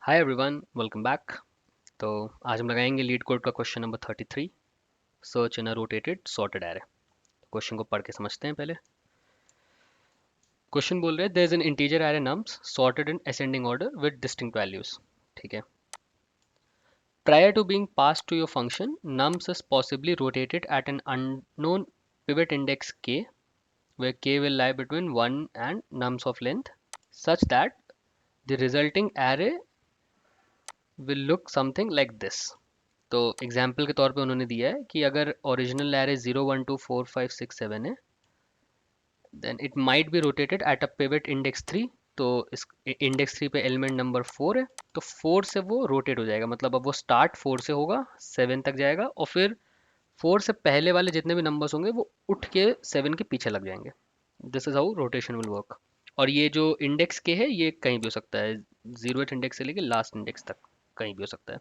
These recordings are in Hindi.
Hi everyone, welcome back. तो आज हम लगाएंगे लीड कोड का question number 33, search in a rotated sorted array. Question को पढ़ के समझते हैं पहले। क्वेश्चन बोल रहे हैं there is an integer array nums sorted in ascending order with distinct values. ठीक है। Prior to being passed to your function, nums is possibly rotated at an unknown pivot index k, where k will lie between 1 and nums of length, such that the resulting array will look something like this. तो एग्जाम्पल के तौर पे उन्होंने दिया है कि अगर ओरिजिनल एरे 0 1 2 4 5 6 7 है, then it might be rotated at a pivot index 3। तो इस इंडेक्स 3 पे एलिमेंट नंबर 4 है, तो 4 से वो रोटेट हो जाएगा। मतलब अब वो स्टार्ट 4 से होगा, 7 तक जाएगा, और फिर 4 से पहले वाले जितने भी नंबर्स होंगे वो उठ के 7 के पीछे लग जाएंगे। This is how rotation will work. और ये जो इंडेक्स के है ये कहीं भी हो सकता है, 0th इंडेक्स से लेके लास्ट इंडेक्स तक कहीं भी हो सकता है।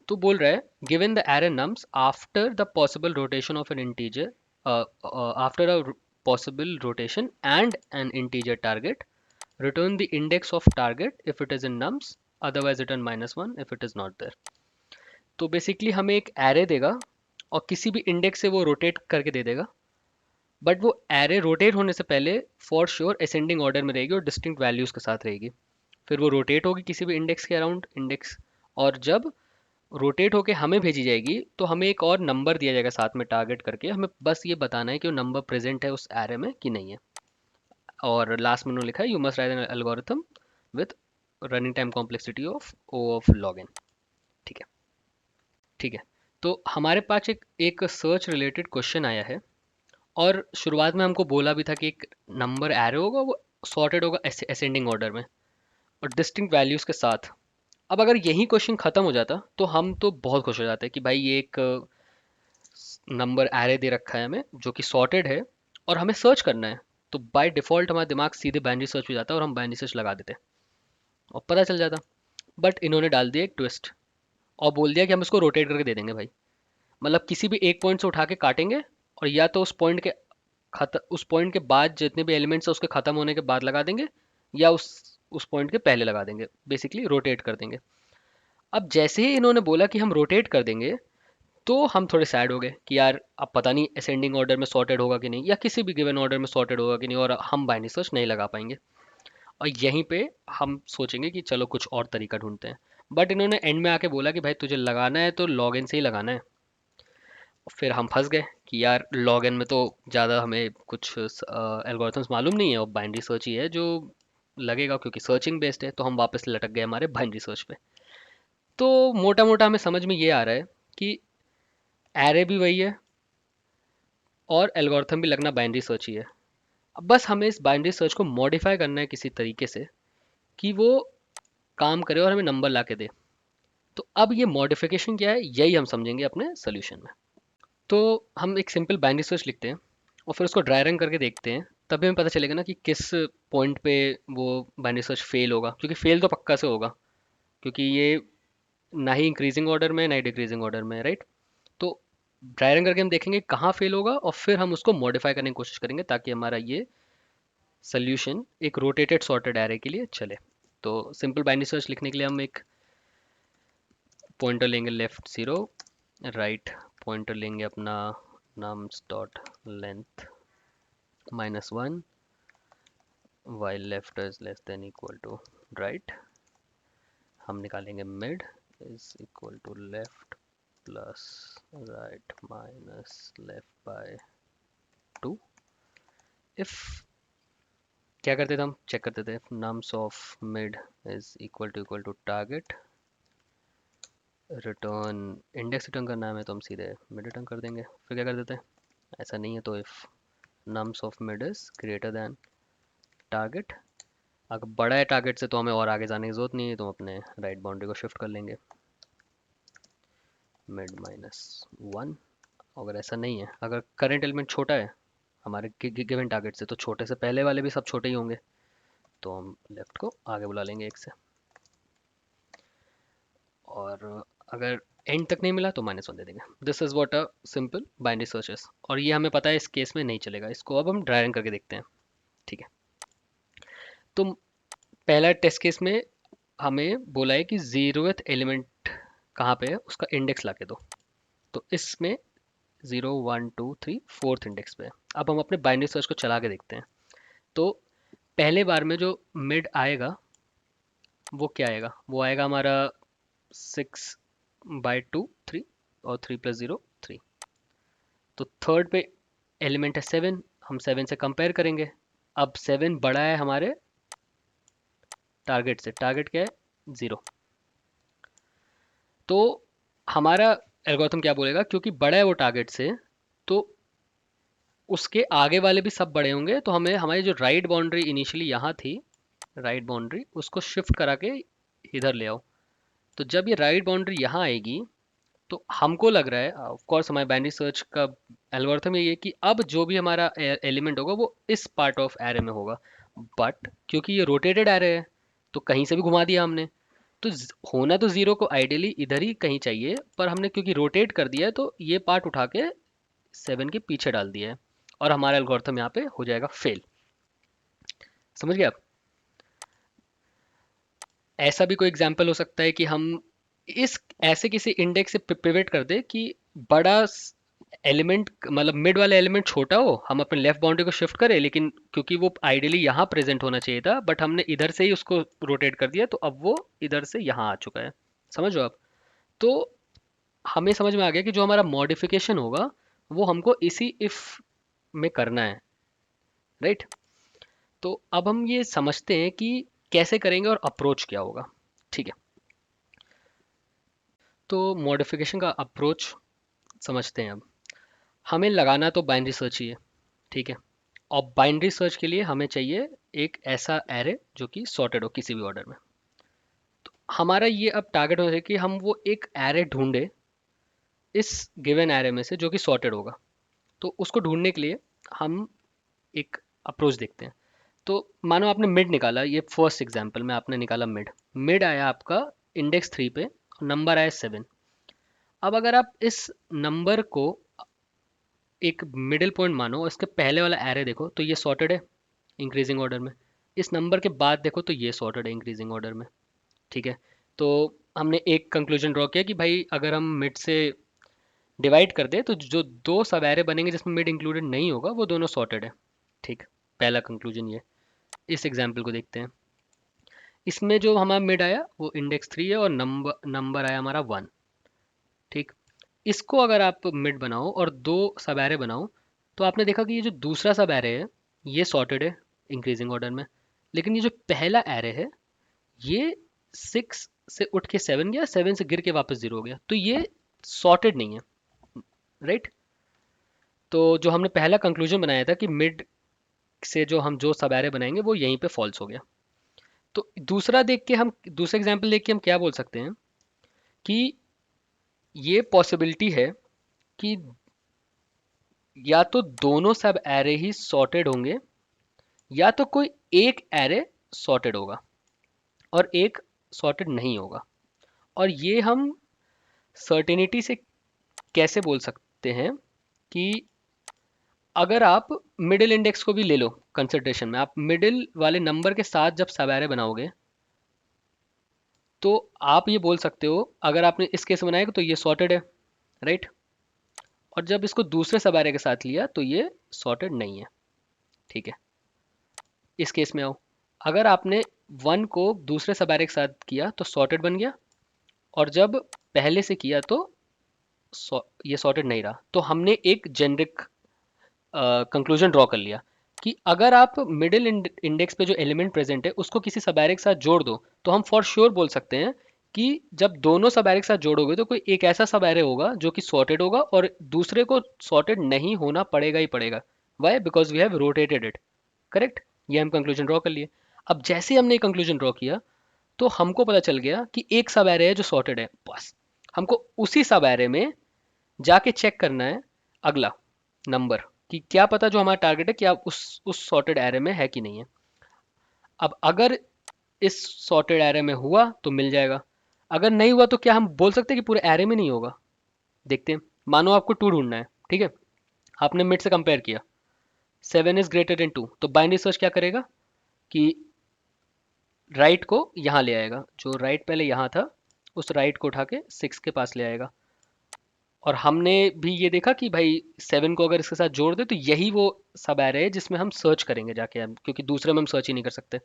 तो बोल रहा है given the array nums after the possible rotation of N integer, after a possible rotation and N integer target, return the index of target if it is in nums, otherwise return -1 if it is not there। तो बेसिकली हमें एक एरे देगा और किसी भी इंडेक्स से वो रोटेट करके दे देगा, बट वो एरे रोटेट होने से पहले फॉर श्योर असेंडिंग ऑर्डर में रहेगी और डिस्टिंक्ट वैल्यूज के साथ रहेगी। फिर वो रोटेट होगी किसी भी इंडेक्स के अराउंड इंडेक्स, और जब रोटेट होके हमें भेजी जाएगी तो हमें एक और नंबर दिया जाएगा साथ में टारगेट करके। हमें बस ये बताना है कि वो नंबर प्रेजेंट है उस एरे में कि नहीं है। और लास्ट में उन्होंने लिखा है you must write an algorithm with running time complexity of O of log n. ठीक है। ठीक है। तो हमारे पास एक एक सर्च रिलेटेड क्वेश्चन आया है, और शुरुआत में हमको बोला भी था कि एक नंबर एरे होगा, वो सॉर्टेड होगा असेंडिंग ऑर्डर में और डिस्टिंक्ट वैल्यूज के साथ। अब अगर यही क्वेश्चन खत्म हो जाता तो हम तो बहुत खुश हो जाते कि भाई ये एक नंबर एरे दे रखा है हमें जो कि सॉर्टेड है और हमें सर्च करना है। तो बाय डिफॉल्ट हमारा दिमाग सीधे बाइनरी सर्च पे जाता है और हम बाइनरी सर्च लगा देते और पता चल जाता। बट इन्होंने डाल दिया एक ट्विस्ट और बोल दिया कि हम इसको रोटेट करके दे देंगे भाई। मतलब किसी भी एक पॉइंट से उठा के काटेंगे, और या तो उस पॉइंट के बाद जितने भी एलिमेंट्स है उसके खत्म होने के बाद लगा देंगे, या उस पॉइंट के पहले लगा देंगे। बेसिकली रोटेट कर देंगे। अब जैसे ही इन्होंने बोला कि हम रोटेट कर देंगे, तो हम थोड़े सैड हो गए कि यार अब पता नहीं असेंडिंग ऑर्डर में सॉर्टेड होगा कि नहीं, या किसी भी गिवन ऑर्डर में सॉर्टेड होगा कि नहीं, और हम बाइनरी सर्च नहीं लगा पाएंगे। और यहीं पे हम सोचेंगे कि चलो कुछ और तरीका ढूंढते हैं। बट इन्होंने एंड में आके बोला कि भाई तुझे लगाना है तो लॉग इन से ही लगाना है। फिर हम फंस गए कि यार लॉग इन में तो ज़्यादा हमें कुछ एल्गोरिथम्स मालूम नहीं है, और बाइनरी सर्च ही है जो लगेगा, क्योंकि सर्चिंग बेस्ड है। तो हम वापस लटक गए हमारे बाइनरी सर्च पे। तो मोटा मोटा हमें समझ में ये आ रहा है कि एरे भी वही है और एल्गोरिथम भी लगना बाइनरी सर्च ही है। अब बस हमें इस बाइनरी सर्च को मॉडिफाई करना है किसी तरीके से कि वो काम करे और हमें नंबर ला के दे। तो अब ये मॉडिफिकेशन क्या है, यही हम समझेंगे अपने सोल्यूशन में। तो हम एक सिंपल बाइनरी सर्च लिखते हैं और फिर उसको ड्राई रन करके देखते हैं। तभी हमें पता चलेगा ना कि किस पॉइंट पे वो बाइनरी सर्च फेल होगा, क्योंकि फेल तो पक्का से होगा, क्योंकि ये ना ही इंक्रीजिंग ऑर्डर में ना ही डिक्रीजिंग ऑर्डर में, राइट। तो ड्राई रन करके हम देखेंगे कहाँ फेल होगा और फिर हम उसको मॉडिफाई करने की कोशिश करेंगे ताकि हमारा ये सोल्यूशन एक रोटेटेड सॉर्टेड एरे के लिए चले। तो सिंपल बाइनरी सर्च लिखने के लिए हम एक पॉइंटर लेंगे लेफ्ट 0, राइट पॉइंटर लेंगे अपना nums dot length -1, while left is less than equal to right। हम निकालेंगे mid is equal to left plus right minus left by 2। if क्या करते थे, हम चेक करते थे nums of mid is equal to target, return index return करना है हमें तो हम सीधे मिड रिटर्न कर देंगे। फिर क्या कर देते हैं, ऐसा नहीं है तो if nums of mid is greater than target। अगर बड़ा है टारगेट से तो हमें और आगे जाने की जरूरत नहीं है, तो हम अपने राइट बाउंड्री को शिफ्ट कर लेंगे मिड -1। अगर ऐसा नहीं है, अगर करंट एलिमेंट छोटा है हमारे गिवन टारगेट से, तो छोटे से पहले वाले भी सब छोटे ही होंगे, तो हम लेफ्ट को आगे बुला लेंगे एक से। और अगर एंड तक नहीं मिला तो -1 दे देंगे। This is what a simple binary search is. और ये हमें पता है इस केस में नहीं चलेगा। इसको अब हम ड्राई रन करके देखते हैं। ठीक है। तो पहला टेस्ट केस में हमें बोला है कि 0th एलिमेंट कहाँ पे है उसका इंडेक्स ला के दो। तो इसमें 0 1 2 3 फोर्थ इंडेक्स पे है। अब हम अपने बाइनरी सर्च को चला के देखते हैं। तो पहले बार में जो मिड आएगा वो क्या आएगा, वो आएगा हमारा 6/2 3 और 3 + 0 3। तो थर्ड पे एलिमेंट है 7, हम 7 से कंपेयर करेंगे। अब 7 बड़ा है हमारे टारगेट से, टारगेट क्या है 0। तो हमारा एल्गोरिथम क्या बोलेगा, क्योंकि बड़ा है वो टारगेट से, तो उसके आगे वाले भी सब बड़े होंगे, तो हमें हमारी जो राइट बाउंड्री इनिशियली यहाँ थी, राइट बाउंड्री उसको शिफ्ट करा के इधर ले आओ। तो जब ये राइट बाउंड्री यहाँ आएगी तो हमको लग रहा है, ऑफ कोर्स हमारे बाइनरी सर्च का एल्गोरिथम यही है कि अब जो भी हमारा एलिमेंट होगा वो इस पार्ट ऑफ एरे में होगा। बट क्योंकि ये रोटेटेड एरे है तो कहीं से भी घुमा दिया हमने, तो होना तो जीरो को आइडियली इधर ही कहीं चाहिए, पर हमने क्योंकि रोटेट कर दिया है तो ये पार्ट उठा के 7 के पीछे डाल दिया है, और हमारा एल्गोरिथम यहाँ पे हो जाएगा फेल। समझ गए आप? ऐसा भी कोई एग्जांपल हो सकता है कि हम इस ऐसे किसी इंडेक्स से पिवट कर दे कि बड़ा एलिमेंट, मतलब मिड वाला एलिमेंट छोटा हो, हम अपने लेफ्ट बाउंड्री को शिफ्ट करें, लेकिन क्योंकि वो आइडियली यहाँ प्रेजेंट होना चाहिए था बट हमने इधर से ही उसको रोटेट कर दिया, तो अब वो इधर से यहाँ आ चुका है। समझ लो आप? तो हमें समझ में आ गया कि जो हमारा मॉडिफिकेशन होगा वो हमको इसी इफ में करना है, राइट? तो अब हम ये समझते हैं कि कैसे करेंगे और अप्रोच क्या होगा। ठीक है, तो मॉडिफिकेशन का अप्रोच समझते हैं अब। हमें लगाना तो बाइनरी सर्च ही है, ठीक है। और बाइनरी सर्च के लिए हमें चाहिए एक ऐसा एरे जो कि सॉर्टेड हो किसी भी ऑर्डर में। हमारा ये अब टारगेट हो है कि हम वो एक एरे ढूंढे इस गिवन एरे में से जो कि सॉर्टेड होगा। तो उसको ढूंढने के लिए हम एक अप्रोच देखते हैं। तो मानो आपने मिड निकाला, ये फर्स्ट एग्जांपल में आपने निकाला मिड। मिड आया आपका इंडेक्स 3 पे, नंबर आया 7। अब अगर आप इस नंबर को एक मिडिल पॉइंट मानो और इसके पहले वाला एरे देखो तो ये सॉर्टेड है इंक्रीजिंग ऑर्डर में। इस नंबर के बाद देखो तो ये सॉर्टेड है इंक्रीजिंग ऑर्डर में, ठीक है। तो हमने एक कंक्लूजन ड्रॉ किया कि भाई अगर हम मिड से डिवाइड कर दे तो जो दो सब एरे बनेंगे जिसमें मिड इंक्लूडेड नहीं होगा वो दोनों सॉर्टेड है। ठीक, पहला कंक्लूजन ये। इस एग्जाम्पल को देखते हैं। इसमें जो हमारा मिड आया वो इंडेक्स 3 है और नंबर नंबर आया हमारा 1। ठीक, इसको अगर आप मिड बनाओ और दो सब एरे बनाओ तो आपने देखा कि ये जो दूसरा सब एरे है ये सॉर्टेड है इंक्रीजिंग ऑर्डर में, लेकिन ये जो पहला एरे है ये 6 से उठ के 7 गया, 7 से गिर के वापस 0 हो गया, तो ये सॉर्टेड नहीं है, राइट। तो जो हमने पहला कंक्लूजन बनाया था कि मिड से जो हम जो सब एरे बनाएंगे वो यहीं पे फॉल्स हो गया। तो दूसरा देख के हम, दूसरा एग्जाम्पल देख के हम क्या बोल सकते हैं कि ये पॉसिबिलिटी है कि या तो दोनों सब एरे ही सॉर्टेड होंगे या तो कोई एक एरे सॉर्टेड होगा और एक सॉर्टेड नहीं होगा। और ये हम सर्टेनिटी से कैसे बोल सकते हैं कि अगर आप मिडिल इंडेक्स को भी ले लो कंसिडरेशन में, आप मिडिल वाले नंबर के साथ जब सब एरे बनाओगे तो आप ये बोल सकते हो, अगर आपने इस केस में बनाया तो ये सॉर्टेड है, राइट। और जब इसको दूसरे सब एरे के साथ लिया तो ये सॉर्टेड नहीं है, ठीक है। इस केस में आओ, अगर आपने 1 को दूसरे सब एरे के साथ किया तो सॉर्टेड बन गया, और जब पहले से किया तो ये सॉर्टेड नहीं रहा। तो हमने एक जेनरिक कंक्लूजन ड्रॉ कर लिया कि अगर आप मिडिल इंडेक्स पे जो एलिमेंट प्रेजेंट है उसको किसी सब एरे के साथ जोड़ दो तो हम फॉर श्योर बोल सकते हैं कि जब दोनों सब एरे के साथ जोड़ोगे तो कोई एक ऐसा सब एरे होगा जो कि सॉर्टेड होगा और दूसरे को सॉर्टेड नहीं होना पड़ेगा ही पड़ेगा। Why? Because we have rotated it, correct. ये हम कंक्लूजन ड्रॉ कर लिए। अब जैसे ही हमने कंक्लूजन ड्रॉ किया तो हमको पता चल गया कि एक सब एरे है जो सॉर्टेड है, बस हमको उसी सब एरे में जाके चेक करना है अगला नंबर, कि क्या पता जो हमारा टारगेट है क्या उस सॉर्टेड एरे में है कि नहीं है। अब अगर इस सॉर्टेड एरे में हुआ तो मिल जाएगा, अगर नहीं हुआ तो क्या हम बोल सकते हैं कि पूरे एरे में नहीं होगा? देखते हैं। मानो आपको 2 ढूंढना है, ठीक है। आपने मिड से कंपेयर किया, 7 इज ग्रेटर देन 2, तो बाइनरी सर्च क्या करेगा कि राइट को यहाँ ले आएगा, जो राइट पहले यहाँ था उस राइट को उठा के 6 के पास ले आएगा। और हमने भी ये देखा कि भाई 7 को अगर इसके साथ जोड़ दे तो यही वो सब एरे है जिसमें हम सर्च करेंगे जाके हम, क्योंकि दूसरे में हम सर्च ही नहीं कर सकते।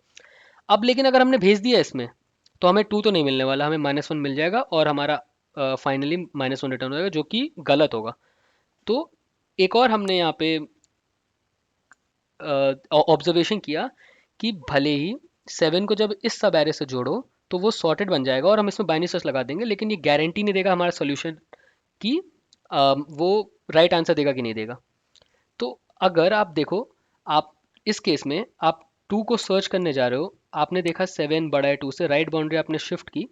अब लेकिन अगर हमने भेज दिया इसमें तो हमें 2 तो नहीं मिलने वाला, हमें -1 मिल जाएगा और हमारा फाइनली -1 रिटर्न हो जाएगा, जो कि गलत होगा। तो एक और हमने यहाँ पे ऑब्जर्वेशन किया कि भले ही 7 को जब इस सब एरे से जोड़ो तो वो सॉर्टेड बन जाएगा और हम इसमें बाइनरी सर्च लगा देंगे, लेकिन ये गारंटी नहीं देगा हमारा सोल्यूशन कि वो राइट आंसर देगा कि नहीं देगा। तो अगर आप देखो, आप इस केस में आप 2 को सर्च करने जा रहे हो, आपने देखा 7 बड़ा है 2 से, राइट बाउंड्री आपने शिफ्ट की।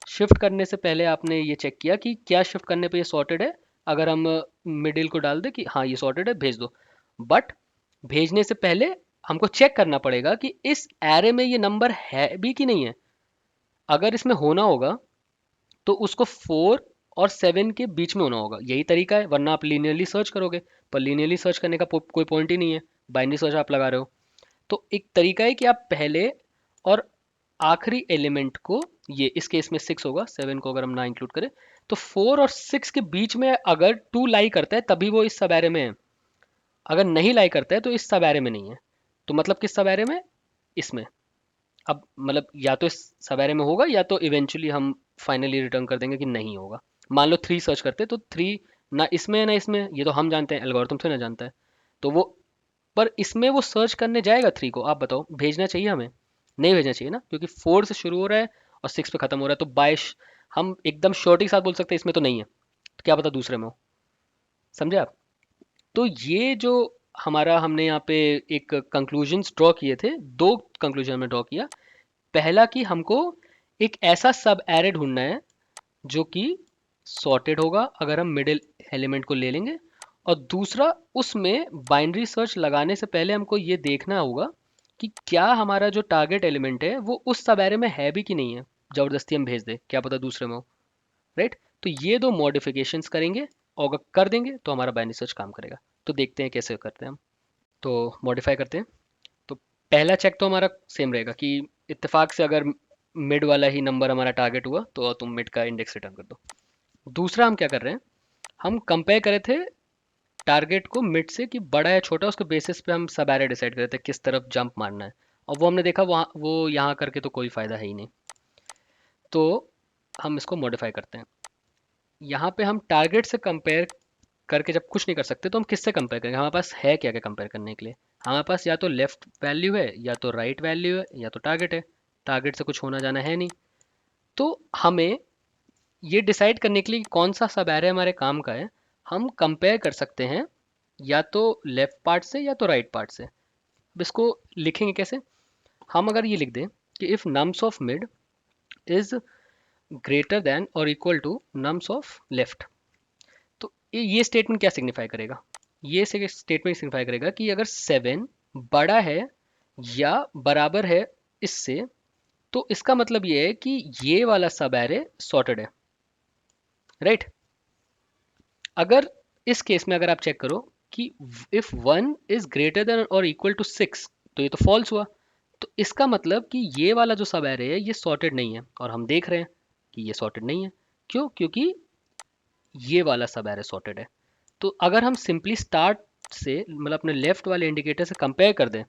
शिफ्ट करने से पहले आपने ये चेक किया कि क्या शिफ्ट करने पे ये सॉर्टेड है। अगर हम मिडिल को डाल दे कि हाँ ये सॉर्टेड है, भेज दो। बट भेजने से पहले हमको चेक करना पड़ेगा कि इस एरे में ये नंबर है भी कि नहीं है। अगर इसमें होना होगा तो उसको 4 और 7 के बीच में होना होगा, यही तरीका है, वरना आप लीनियरली सर्च करोगे। पर लीनियरली सर्च करने का कोई पॉइंट ही नहीं है, बाइनरी सर्च आप लगा रहे हो। तो एक तरीका है कि आप पहले और आखिरी एलिमेंट को, ये इस केस में 6 होगा, 7 को अगर हम ना इंक्लूड करें, तो 4 और 6 के बीच में अगर 2 लाई करता है तभी वो इस सब एरे में है। अगर नहीं लाई करता है तो इस सब एरे में नहीं है। तो मतलब किस सब एरे में? इसमें। अब मतलब या तो इस सवेरे में होगा या तो इवेंचुअली हम फाइनली रिटर्न कर देंगे कि नहीं होगा। मान लो 3 सर्च करते तो 3 ना इसमें है ना इसमें, ये तो हम जानते हैं, एल्गोरिथम से ना जानता है। तो वो, पर इसमें वो सर्च करने जाएगा 3 को, आप बताओ भेजना चाहिए हमें? नहीं भेजना चाहिए ना, क्योंकि 4 से शुरू हो रहा है और 6 पे खत्म हो रहा है। तो हम एकदम श्योरिटी के साथ बोल सकते हैं इसमें तो नहीं है, तो क्या पता दूसरे में हो। समझे आप? तो ये जो हमारा, हमने यहाँ पे एक कंक्लूजन्स ड्रॉ किए थे, दो कंक्लूजन में ड्रॉ किया। पहला कि हमको एक ऐसा सब एरे ढूंढना है जो कि सॉर्टेड होगा अगर हम मिडिल एलिमेंट को ले लेंगे। और दूसरा, उसमें बाइनरी सर्च लगाने से पहले हमको ये देखना होगा कि क्या हमारा जो टारगेट एलिमेंट है वो उस सब एरे में है भी कि नहीं है। जबरदस्ती हम भेज दे, क्या पता दूसरे में हो। राइट? तो ये दो मॉडिफिकेशंस करेंगे, और अगर कर देंगे तो हमारा बाइनरी सर्च काम करेगा। तो देखते हैं कैसे करते हैं हम। तो मॉडिफाई करते हैं। तो पहला चेक तो हमारा सेम रहेगा कि इत्तेफाक से अगर मिड वाला ही नंबर हमारा टारगेट हुआ तो तुम मिड का इंडेक्स रिटर्न कर दो। दूसरा हम क्या कर रहे हैं, हम कंपेयर करे थे टारगेट को मिड से कि बड़ा है छोटा, उसके बेसिस पे हम सब एरे डिसाइड करे थे किस तरफ जंप मारना है। और वो हमने देखा वहाँ, वो यहाँ करके तो कोई फ़ायदा है ही नहीं। तो हम इसको मॉडिफाई करते हैं। यहाँ पे हम टारगेट से कंपेयर करके जब कुछ नहीं कर सकते तो हम किससे कंपेयर करेंगे? हमारे पास है क्या क्या कंपेयर करने के लिए? हमारे पास या तो लेफ्ट वैल्यू है, या तो राइट वैल्यू है, या तो टारगेट है। टारगेट से कुछ होना जाना है नहीं। तो हमें ये डिसाइड करने के लिए कि कौन सा सब एरे हमारे काम का है, हम कंपेयर कर सकते हैं या तो लेफ्ट पार्ट से या तो राइट पार्ट से। अब इसको लिखेंगे कैसे? हम अगर ये लिख दें कि if nums of mid is greater than और equal to nums of left, तो ये स्टेटमेंट क्या सिग्निफाई करेगा? ये स्टेटमेंट सिग्निफाई करेगा कि अगर 7 बड़ा है या बराबर है इससे, तो इसका मतलब ये है कि ये वाला सब एरे सॉर्टेड है। राइट? अगर इस केस में अगर आप चेक करो कि इफ 1 इज ग्रेटर देन और इक्वल टू 6, तो ये तो फॉल्स हुआ। तो इसका मतलब कि ये वाला जो सब एरे है ये सॉर्टेड नहीं है, और हम देख रहे हैं कि ये सॉर्टेड नहीं है। क्यों? क्योंकि ये वाला सब एरे सॉर्टेड है। तो अगर हम सिंपली स्टार्ट से, मतलब अपने लेफ्ट वाले इंडिकेटर से कंपेयर कर दें,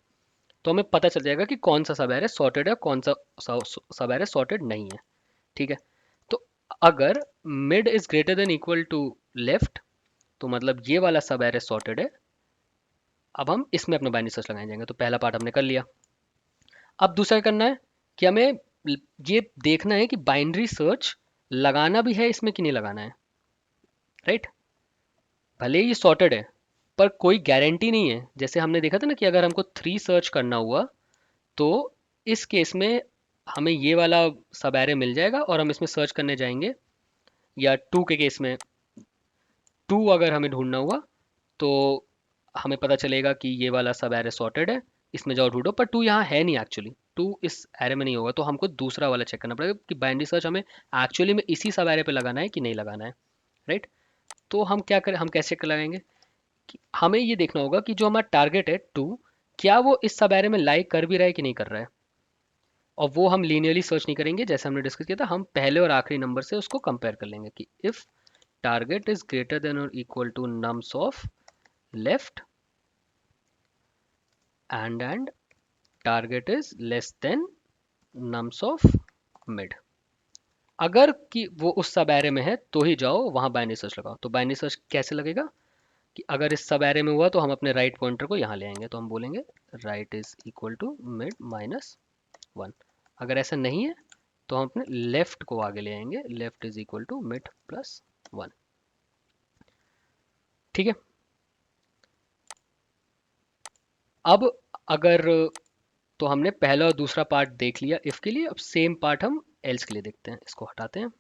तो हमें पता चल जाएगा कि कौन सा सब एरे सॉर्टेड है और कौन सा सब एरे सॉर्टेड नहीं है। ठीक है? तो अगर mid is greater than equal to left, तो मतलब ये वाला सब एरे सॉर्टेड है। अब हम इसमें अपना बाइनरी सर्च लगाए जाएंगे। तो पहला पार्ट हमने कर लिया। अब दूसरा करना है कि हमें ये देखना है कि बाइनरी सर्च लगाना भी है इसमें कि नहीं लगाना है। राइट? भले ही ये सॉर्टेड है, पर कोई गारंटी नहीं है। जैसे हमने देखा था ना कि अगर हमको 3 सर्च करना हुआ तो इस केस में हमें ये वाला सब एरे मिल जाएगा और हम इसमें सर्च करने जाएंगे। या 2 के केस में 2 अगर हमें ढूंढना हुआ तो हमें पता चलेगा कि ये वाला सब एरे सॉर्टेड है, इसमें जाओ ढूंढो। पर 2 यहाँ है नहीं एक्चुअली, 2 इस एरे में नहीं होगा, तो हमको दूसरा वाला चेक करना पड़ेगा कि बाइनरी सर्च हमें एक्चुअली में इसी सब एरे पे लगाना है कि नहीं लगाना है। राइट? तो हम क्या करें, हम कैसे लगाएंगे कि हमें ये देखना होगा कि जो हमारा टारगेट है 2, क्या वो इस सब एरे में लाइक कर भी रहा है कि नहीं कर रहा है। और वो हम लीनियरली सर्च नहीं करेंगे, जैसे हमने डिस्कस किया था, हम पहले और आखिरी नंबर से उसको कंपेयर कर लेंगे कि if target is greater than और equal to nums of left and target is less than nums of mid. अगर कि वो उस सब एरे में है तो ही जाओ वहां बाइनरी सर्च लगाओ। तो बाइनरी सर्च कैसे लगेगा कि अगर इस सब एरे में हुआ तो हम अपने राइट पॉइंटर को यहाँ ले आएंगे, तो हम बोलेंगे right is equal to mid minus one. अगर ऐसा नहीं है तो हम अपने लेफ्ट को आगे ले आएंगे, left is equal to mid plus one. ठीक है। अब अगर, तो हमने पहला और दूसरा पार्ट देख लिया इफ के लिए, अब सेम पार्ट हम एल्स के लिए देखते हैं। इसको हटाते हैं।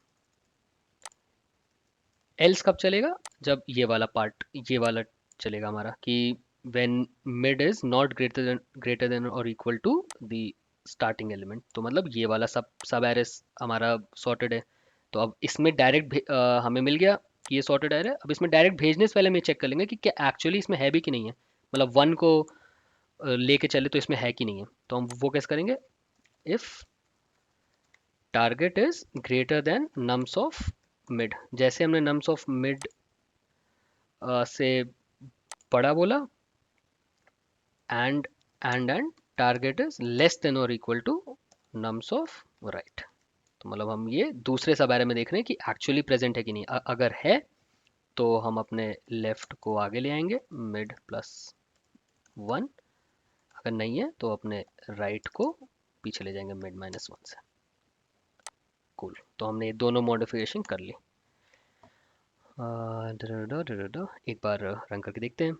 एल्स कब चलेगा? जब ये वाला पार्ट, ये वाला चलेगा हमारा कि when mid is not greater than और equal to the starting element. तो मतलब ये वाला सब सब एरेस हमारा सॉर्टेड है। तो अब इसमें डायरेक्ट हमें मिल गया कि ये सॉर्टेड एरे है। अब इसमें डायरेक्ट भेजने से पहले हम ये चेक कर लेंगे कि क्या एक्चुअली इसमें है भी कि नहीं है, मतलब वन को लेके चले तो इसमें है कि नहीं है। तो हम वो कैसे करेंगे? If target is greater than nums of mid, जैसे हमने नम्स ऑफ मिड से बड़ा बोला, and target is less than और equal to nums of right. तो मतलब हम ये दूसरे सबारे में देख रहे हैं कि एक्चुअली प्रेजेंट है कि नहीं। अगर है तो हम अपने लेफ्ट को आगे ले आएंगे, मिड प्लस वन। अगर नहीं है तो अपने राइट को पीछे ले जाएंगे, मिड माइनस वन से। कूल। तो हमने ये दोनों मॉडिफिकेशन कर ली। एक बार रन करके देखते हैं।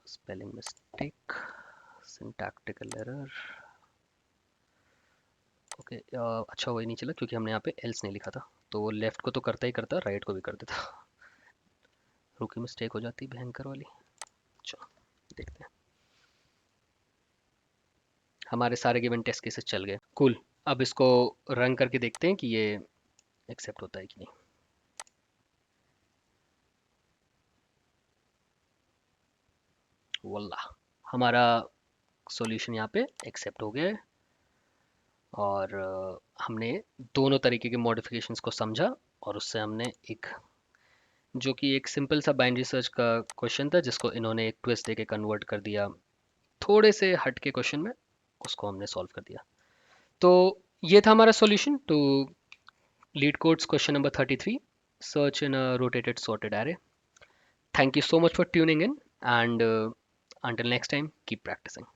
Spelling mistake, syntactical error. Okay, अच्छा वही नहीं चला क्योंकि हमने यहाँ पे एल्स नहीं लिखा था। तो वो लेफ्ट को तो करता ही करता, राइट को भी कर देता। रुकी मिस्टेक हो जाती भयंकर वाली। चलो देखते हैं। हमारे सारे गिवन टेस्ट केसेस चल गए। कूल। अब इसको रन करके देखते हैं कि ये एक्सेप्ट होता है कि नहीं। वल्ला, हमारा सॉल्यूशन यहाँ पे एक्सेप्ट हो गया है। और हमने दोनों तरीके के मॉडिफिकेशंस को समझा, और उससे हमने एक, जो कि एक सिंपल सा बाइनरी सर्च का क्वेश्चन था जिसको इन्होंने एक ट्विस्ट देके कन्वर्ट कर दिया थोड़े से हट के क्वेश्चन में, उसको हमने सॉल्व कर दिया। तो ये था हमारा solution to LeetCode's question number 33, search in a rotated sorted array. Thank you so much for tuning in, and until next time, keep practicing.